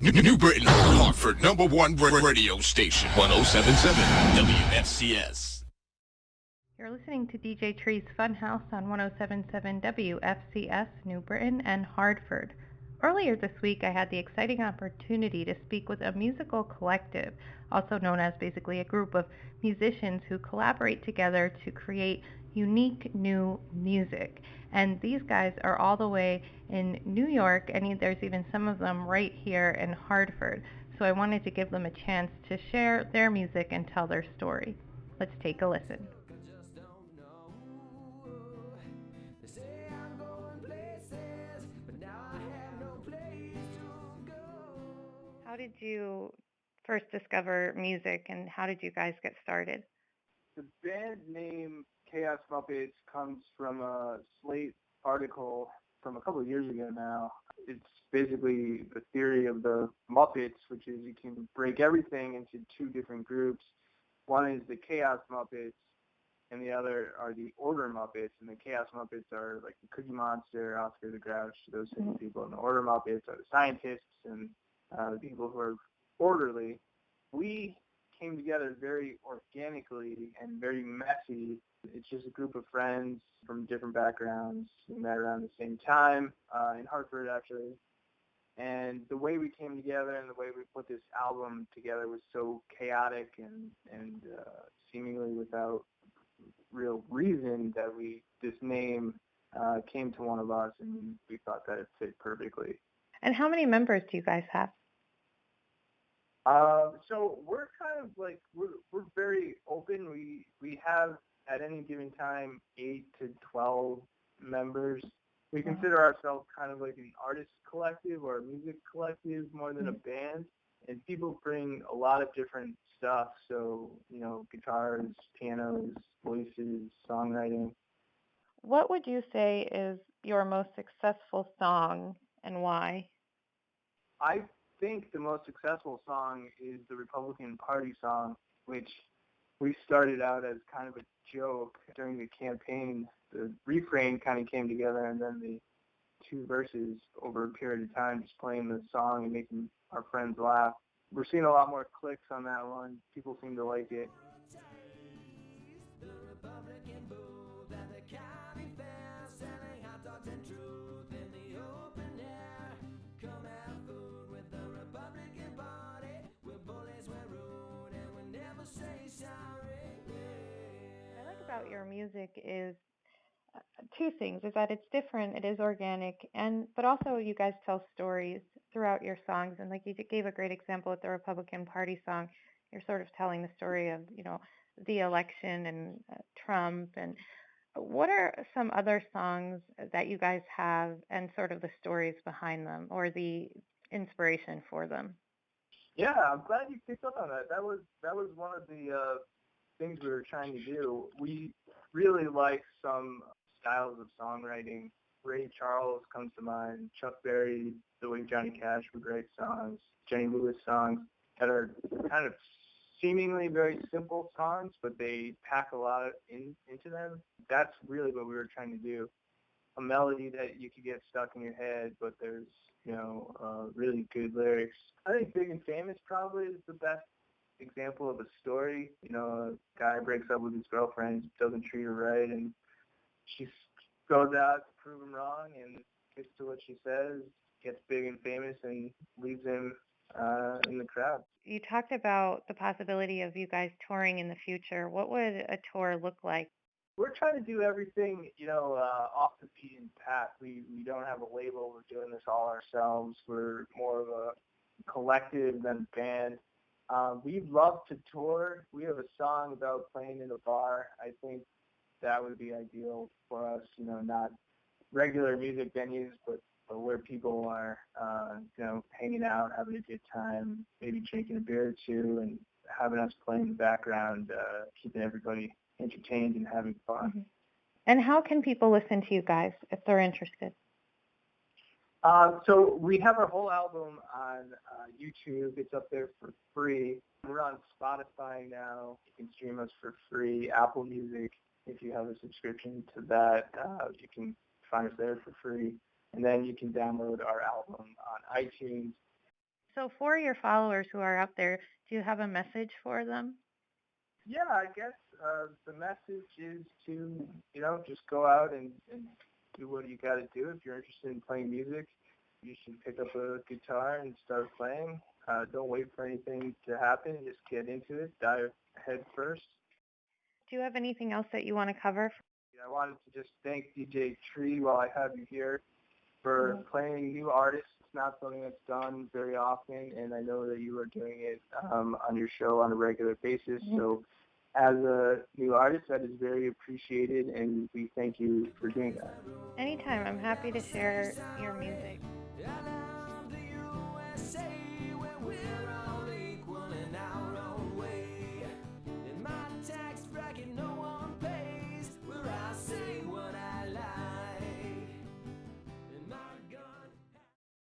New Britain, Hartford, number one radio station, 1077 WFCS. You're listening to DJ Tree's Funhouse on 1077 WFCS, New Britain and Hartford. Earlier this week, I had the exciting opportunity to speak with a musical collective, also known as basically a group of musicians who collaborate together to create unique new music. And these guys are all the way in New York, and there's even some of them right here in Hartford. So I wanted to give them a chance to share their music and tell their story. Let's take a listen. How did you first discover music, and how did you guys get started? The band name Chaos Muppets comes from a Slate article from a couple of years ago now. It's basically the theory of the Muppets, which is you can break everything into two different groups. One is the Chaos Muppets, and the other are the Order Muppets. And the Chaos Muppets are like the Cookie Monster, Oscar the Grouch, those type of people. And the Order Muppets are the scientists and the people who are orderly. We came together very organically and very messy. It's just a group of friends from different backgrounds. We met around the same time in Hartford, actually. And the way we came together and the way we put this album together was so chaotic and seemingly without real reason that this name came to one of us, and we thought that it fit perfectly. And how many members do you guys have? So we're kind of like we're very open. We have at any given time 8 to 12 members. We consider ourselves kind of like an artist collective or a music collective more than a band. And people bring a lot of different stuff. So, guitars, pianos, voices, songwriting. What would you say is your most successful song and why? I think the most successful song is the Republican Party song, which we started out as kind of a joke during the campaign. The refrain kind of came together, and then the two verses over a period of time, just playing the song and making our friends laugh. We're seeing a lot more clicks on that one. People seem to like it. What I like about your music is two things, is that it's different, it is organic, but also you guys tell stories throughout your songs. And like you gave a great example with the Republican Party song, you're sort of telling the story of, the election and Trump. And what are some other songs that you guys have and sort of the stories behind them or the inspiration for them? Yeah, I'm glad you picked up on that. That was one of the things we were trying to do. We really like some styles of songwriting. Ray Charles comes to mind. Chuck Berry, The Way Johnny Cash were great songs. Jenny Lewis songs that are kind of seemingly very simple songs, but they pack a lot into them. That's really what we were trying to do. A melody that you could get stuck in your head, but there's, really good lyrics. I think Big and Famous probably is the best example of a story. A guy breaks up with his girlfriend, doesn't treat her right, and she goes out to prove him wrong and gets to what she says, gets big and famous, and leaves him in the crowd. You talked about the possibility of you guys touring in the future. What would a tour look like? We're trying to do everything, off the beaten path. We don't have a label. We're doing this all ourselves. We're more of a collective than a band. We'd love to tour. We have a song about playing in a bar. I think that would be ideal for us, not regular music venues, but where people are, hanging out, having a good time, maybe drinking a beer or two, and having us play in the background, keeping everybody entertained and having fun. Mm-hmm. And how can people listen to you guys if they're interested? So we have our whole album on YouTube. It's up there for free. We're on Spotify now. You can stream us for free. Apple Music, if you have a subscription to that, you can find us there for free. And then you can download our album on iTunes. So for your followers who are out there, do you have a message for them? Yeah, I guess the message is to, just go out and do what you got to do. If you're interested in playing music, you should pick up a guitar and start playing. Don't wait for anything to happen. Just get into it. Dive head first. Do you have anything else that you want to cover? I wanted to just thank DJ Tree while I have you here for Mhm. playing new artists. It's not something that's done very often, and I know that you are doing it on your show on a regular basis. Mhm. So as a new artist, that is very appreciated, and we thank you for doing that. Anytime. I'm happy to share your music.